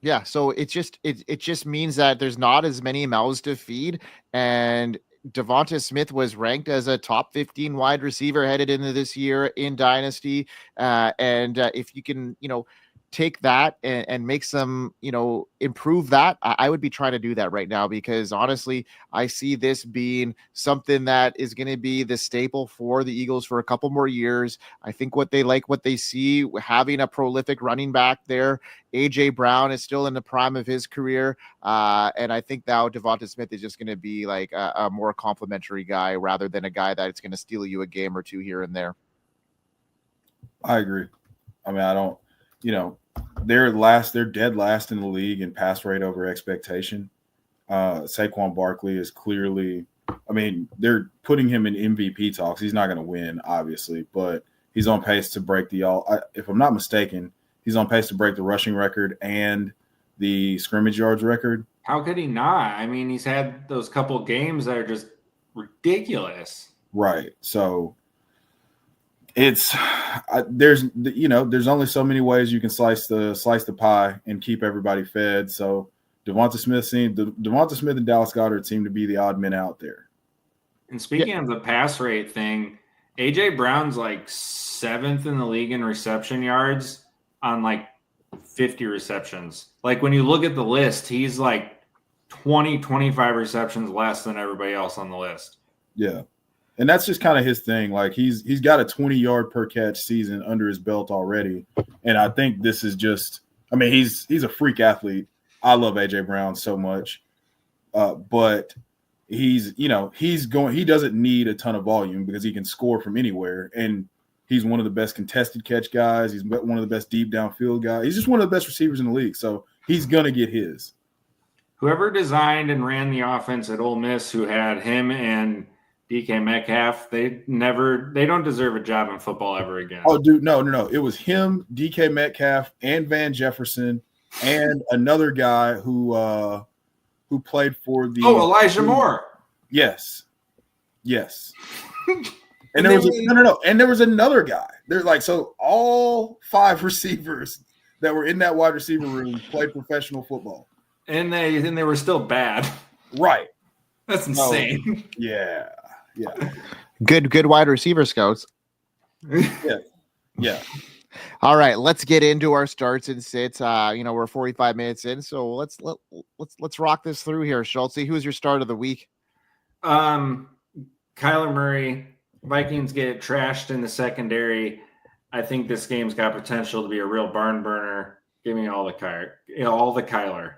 Yeah. So it just means that there's not as many mouths to feed. And Devonta Smith was ranked as a top 15 wide receiver headed into this year in Dynasty. And if you can, take that and make some, improve that, I would be trying to do that right now, because honestly, I see this being something that is going to be the staple for the Eagles for a couple more years. I think what they see, having a prolific running back there. AJ Brown is still in the prime of his career. And I think now Devonta Smith is just going to be like a more complimentary guy rather than a guy that's going to steal you a game or two here and there. I agree. I mean, I don't, they're dead last in the league in pass rate over expectation. Saquon Barkley is clearly, they're putting him in MVP talks. He's not going to win, obviously, but he's on pace to break if I'm not mistaken, he's on pace to break the rushing record and the scrimmage yards record. How could he not? He's had those couple games that are just ridiculous. Right. So there's only so many ways you can slice the pie and keep everybody fed. So Devonta Smith and Dallas Goedert seem to be the odd men out there. And speaking of the pass rate thing, AJ Brown's like 7th in the league in reception yards on like 50 receptions. Like when you look at the list, he's like 25 receptions less than everybody else on the list. Yeah. And that's just kind of his thing. Like he's got a 20-yard per catch season under his belt already. And I think this is just, he's a freak athlete. I love AJ Brown so much. But he doesn't need a ton of volume because he can score from anywhere. And he's one of the best contested catch guys. He's one of the best deep downfield guys. He's just one of the best receivers in the league. So he's going to get his. Whoever designed and ran the offense at Ole Miss, who had him and DK Metcalf, they don't deserve a job in football ever again. Oh, dude, no. It was him, DK Metcalf, and Van Jefferson, and another guy who played for the Elijah Moore. Yes. And there was another guy. They're like, so all 5 receivers that were in that wide receiver room played professional football, and they were still bad. Right. That's insane. Yeah. Good wide receiver scouts. Yeah. All right, let's get into our starts and sits. We're 45 minutes in, so let's rock this through here. Schultzy, who's your start of the week? Kyler Murray. Vikings get trashed in the secondary. I think this game's got potential to be a real barn burner. Give me all the Kyler.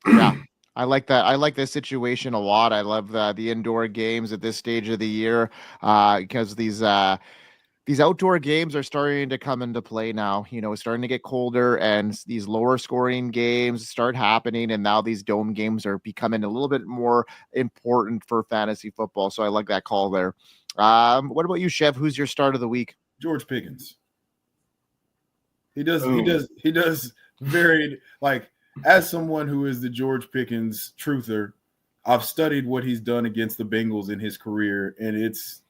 Yeah. I like that. I like this situation a lot. I love the indoor games at this stage of the year because these outdoor games are starting to come into play now. It's starting to get colder, and these lower scoring games start happening. And now these dome games are becoming a little bit more important for fantasy football. So I like that call there. What about you, Chev? Who's your start of the week? George Pickens. He does very, like, as someone who is the George Pickens truther, I've studied what he's done against the Bengals in his career, and it's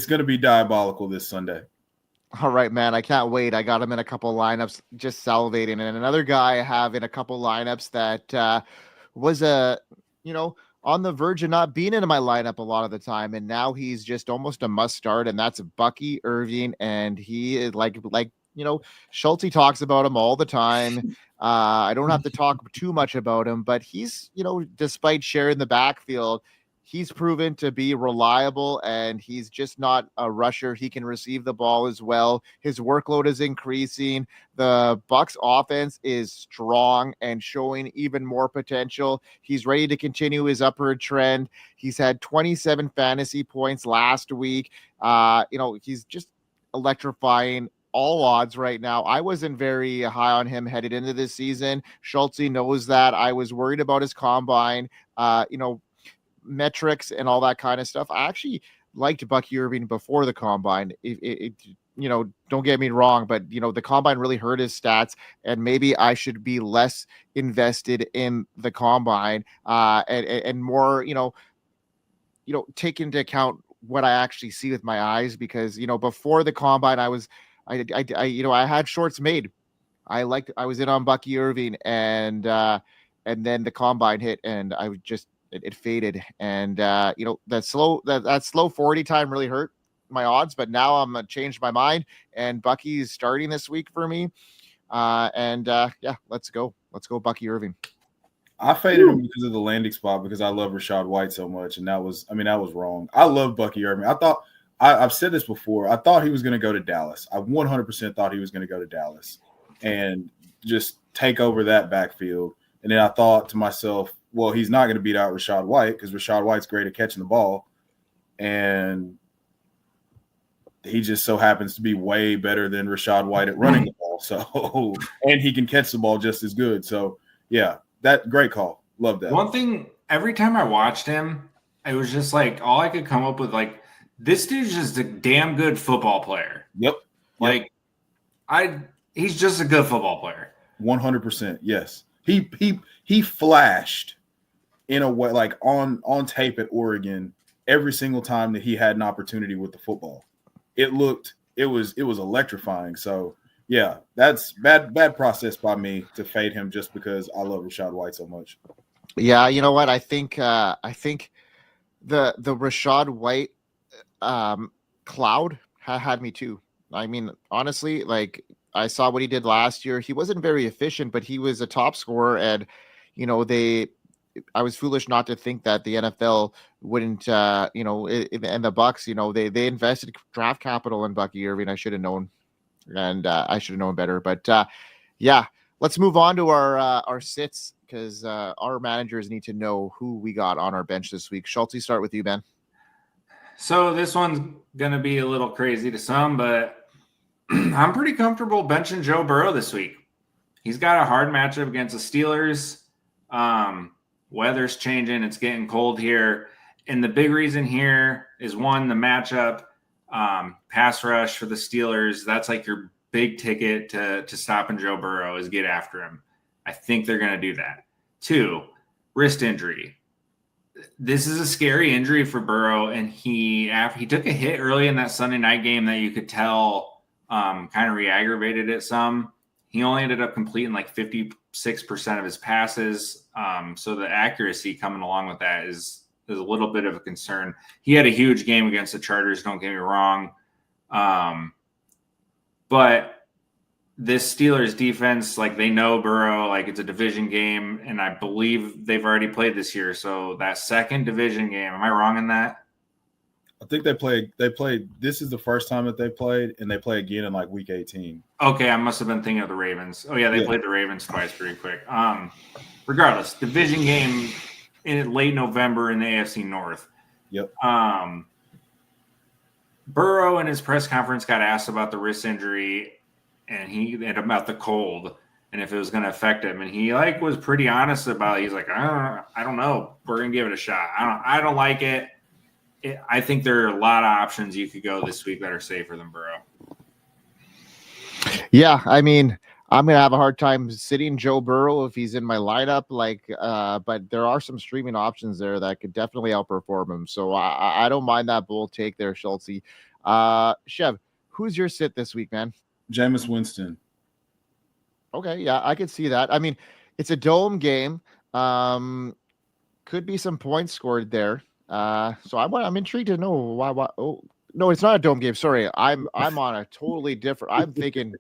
going to be diabolical this Sunday. All right, man. I can't wait. I got him in a couple lineups, just salivating. And another guy I have in a couple lineups that was on the verge of not being in my lineup a lot of the time, and now he's just almost a must start, and that's Bucky Irving. And he is like Schultzy talks about him all the time. I don't have to talk too much about him, but he's, despite sharing the backfield, he's proven to be reliable, and he's just not a rusher. He can receive the ball as well. His workload is increasing. The Bucs offense is strong and showing even more potential. He's ready to continue his upward trend. He's had 27 fantasy points last week. He's just electrifying all odds right now. I wasn't very high on him headed into this season. Schultzy knows that. I was worried about his combine, metrics and all that kind of stuff. I actually liked Bucky Irving before the combine. Don't get me wrong, but the combine really hurt his stats, and maybe I should be less invested in the combine and more, take into account what I actually see with my eyes, because before the combine I had shorts made. I was in on Bucky Irving, and then the combine hit, and I just it faded. And that slow 40 time really hurt my odds, but now I'm changed my mind, and Bucky's starting this week for me. Let's go Bucky Irving. I faded him because of the landing spot, because I love Rachaad White so much, and that was wrong. I love Bucky Irving. I've said this before. I thought he was going to go to Dallas. I 100% thought he was going to go to Dallas and just take over that backfield. And then I thought to myself, well, he's not going to beat out Rachaad White, because Rachaad White's great at catching the ball. And he just so happens to be way better than Rachaad White at running the ball. So, and he can catch the ball just as good. So, yeah, that great call. Love that. One thing, every time I watched him, it was just like all I could come up with, like, this dude's just a damn good football player. Yep. He's just a good football player. 100%. Yes. He flashed in a way, like on tape at Oregon, every single time that he had an opportunity with the football. It was electrifying. So yeah, that's bad process by me to fade him just because I love Rachaad White so much. Yeah, you know what? I think the Rachaad White cloud had me too. I mean, honestly, like, I saw what he did last year. He wasn't very efficient, but he was a top scorer, and I was foolish not to think that the NFL wouldn't, and the Bucs, they invested draft capital in Bucky Irving. I should have known, and I should have known better. But let's move on to our sits, because our managers need to know who we got on our bench this week. Schultzy, start with you, Ben. So this one's going to be a little crazy to some, but I'm pretty comfortable benching Joe Burrow this week. He's got a hard matchup against the Steelers. Weather's changing. It's getting cold here. And the big reason here is, one, the matchup, pass rush for the Steelers. That's like your big ticket to stopping Joe Burrow, is get after him. I think they're going to do that. 2, wrist injury. This is a scary injury for Burrow, and he took a hit early in that Sunday night game that you could tell kind of re-aggravated it some. He only ended up completing like 56% of his passes. So the accuracy coming along with that is a little bit of a concern. He had a huge game against the Chargers, don't get me wrong. But this Steelers defense, like, they know Burrow, like, it's a division game, and I believe they've already played this year. So that second division game, am I wrong in that? I think they played. This is the first time that they played, and they play again in like week 18. Okay, I must have been thinking of the Ravens. Oh yeah, they played the Ravens twice pretty quick. Regardless, division game in late November in the AFC North. Yep. Burrow in his press conference got asked about the wrist injury and about the cold and if it was going to affect him, and he was pretty honest about it. He's like, I don't know. We're gonna give it a shot. I don't like it. I think there are a lot of options you could go this week that are safer than Burrow. Yeah, I mean, I'm gonna have a hard time sitting Joe Burrow if he's in my lineup. But there are some streaming options there that could definitely outperform him. So I don't mind that bold take there, Schultzy. Chev, who's your sit this week, man? Jameis Winston. Okay, yeah, I could see that. I mean, it's a dome game. Could be some points scored there. So I'm intrigued to know why. Oh no, it's not a dome game. Sorry, I'm on a totally different. I'm thinking,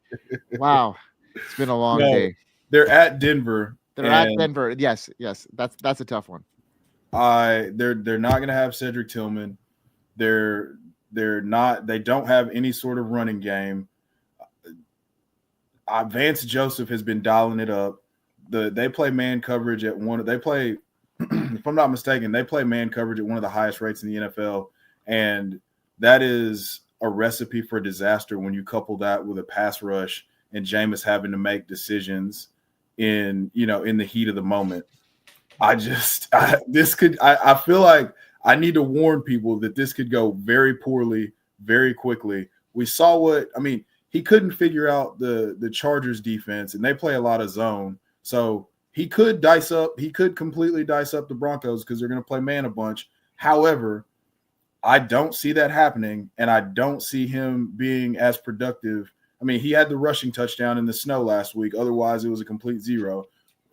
wow, it's been a long day. They're at Denver. They're at Denver. Yes, that's a tough one. They're not going to have Cedric Tillman. They're not. They don't have any sort of running game. Vance Joseph has been dialing it up. They play man coverage at one. They play. If I'm not mistaken, they play man coverage at one of the highest rates in the NFL, and that is a recipe for disaster when you couple that with a pass rush and Jameis having to make decisions in the heat of the moment. I feel like I need to warn people that this could go very poorly, very quickly. We saw he couldn't figure out the Chargers defense, and they play a lot of zone, so he could completely dice up the Broncos because they're going to play man a bunch. However, I don't see that happening, and I don't see him being as productive. I mean, he had the rushing touchdown in the snow last week. Otherwise, it was a complete zero.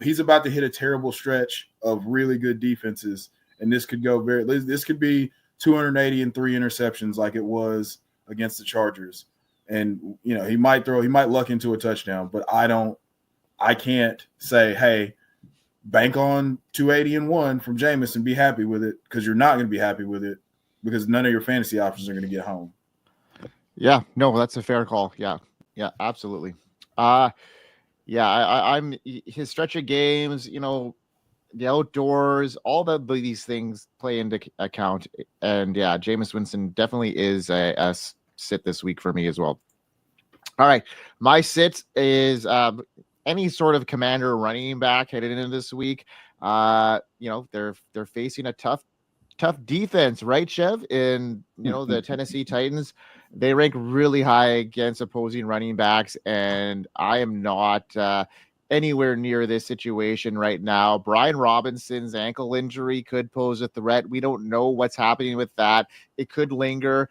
He's about to hit a terrible stretch of really good defenses, and this could be 280 and 3 interceptions like it was against the Chargers. And, he might luck into a touchdown, but I can't say, hey, bank on 280 and 1 from Jameis and be happy with it, because you're not going to be happy with it because none of your fantasy options are going to get home. Yeah, no, that's a fair call. Yeah, absolutely. I'm his stretch of games, the outdoors, all these things play into account. And yeah, Jameis Winston definitely is a sit this week for me as well. All right, my sit is any sort of commander running back headed into this week. They're facing a tough defense, right, Chev? In the Tennessee Titans, they rank really high against opposing running backs, and I am not anywhere near this situation right now. Brian Robinson's ankle injury could pose a threat. We don't know what's happening with that. It could linger.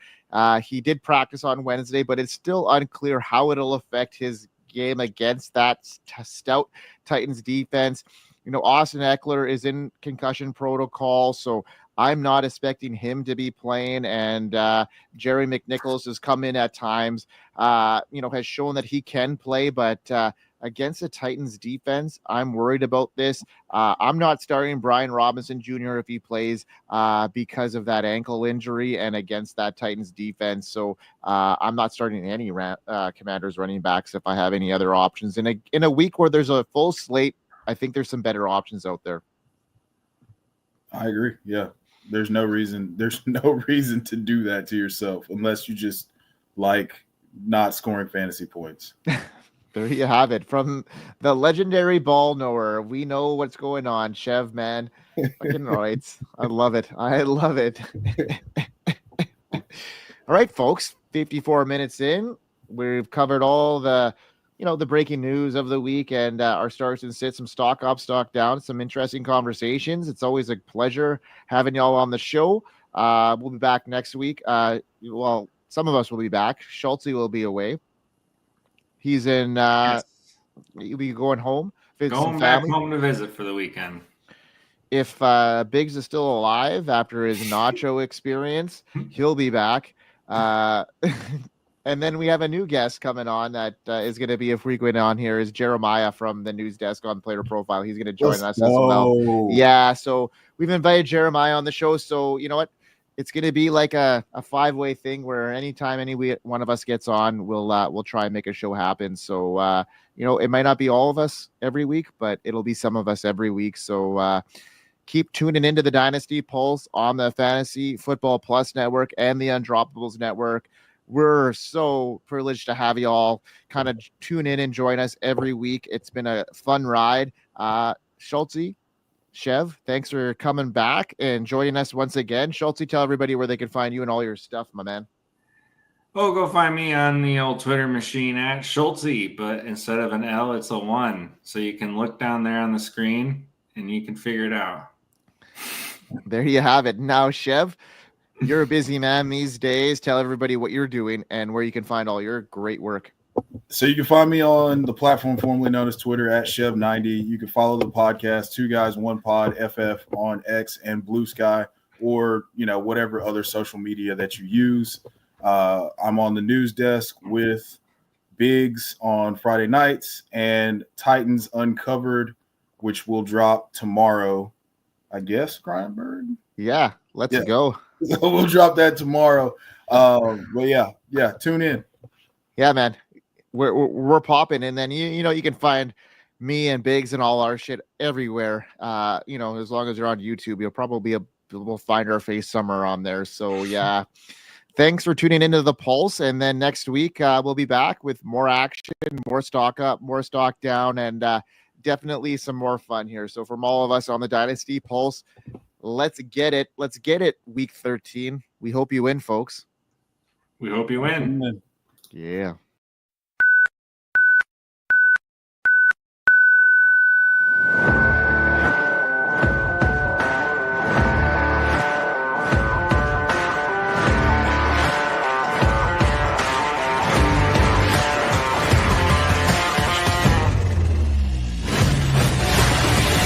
He did practice on Wednesday, but it's still unclear how it'll affect his game against that stout Titans defense. Austin Eckler is in concussion protocol, so I'm not expecting him to be playing. And Jerry McNichols has come in at times, has shown that he can play, but against the Titans defense, I'm worried about this. I'm not starting Brian Robinson Jr. if he plays because of that ankle injury and against that Titans defense. So I'm not starting any Commanders running backs if I have any other options. In a week where there's a full slate, I think there's some better options out there. I agree. Yeah. There's no reason to do that to yourself unless you just like not scoring fantasy points. There you have it. From the legendary ball knower, we know what's going on. Chev, man. Fucking right. I love it. All right, folks. 54 minutes in. We've covered all the breaking news of the week and our starts and sits, some stock up, stock down, some interesting conversations. It's always a pleasure having y'all on the show. We'll be back next week. Some of us will be back. Schultzy will be away. He's in. He'll be going home. Going back home to visit for the weekend. If Bigz is still alive after his nacho experience, he'll be back. And then we have a new guest coming on that is going to be a frequent on here is Jeremiah from the news desk on Player Profile. He's going to join us as well. Yeah, so we've invited Jeremiah on the show. So you know what? it's going to be like a 5-way thing where anytime one of us gets on, we'll try and make a show happen. So, it might not be all of us every week, but it'll be some of us every week. So, keep tuning into the Dynasty Pulse on the Fantasy Football Plus Network and the Undroppables Network. We're so privileged to have you all kind of tune in and join us every week. It's been a fun ride. Schultzy, Chev, thanks for coming back and joining us once again. Schultzy, tell everybody where they can find you and all your stuff, my man. Oh, go find me on the old Twitter machine at Schultzy, but instead of an L, it's a 1. So you can look down there on the screen and you can figure it out. There you have it. Now, Chev, you're a busy man these days. Tell everybody what you're doing and where you can find all your great work. So you can find me on the platform formerly known as Twitter at Chev90. You can follow the podcast, 2 Guys, 1 Pod, FF on X and Blue Sky, or, whatever other social media that you use. I'm on the news desk with Bigz on Friday nights and Titans Uncovered, which will drop tomorrow, I guess, Grindberg? Yeah, let's go. So we'll drop that tomorrow. But yeah, tune in. Yeah, man. We're popping, and then you can find me and Bigz and all our shit everywhere. As long as you're on YouTube, you'll probably we'll find our face somewhere on there. So yeah, thanks for tuning into the Pulse, and then next week we'll be back with more action, more stock up, more stock down, and definitely some more fun here. So from all of us on the Dynasty Pulse, let's get it. Let's get it. Week 13. We hope you win, folks. We hope you win. Yeah.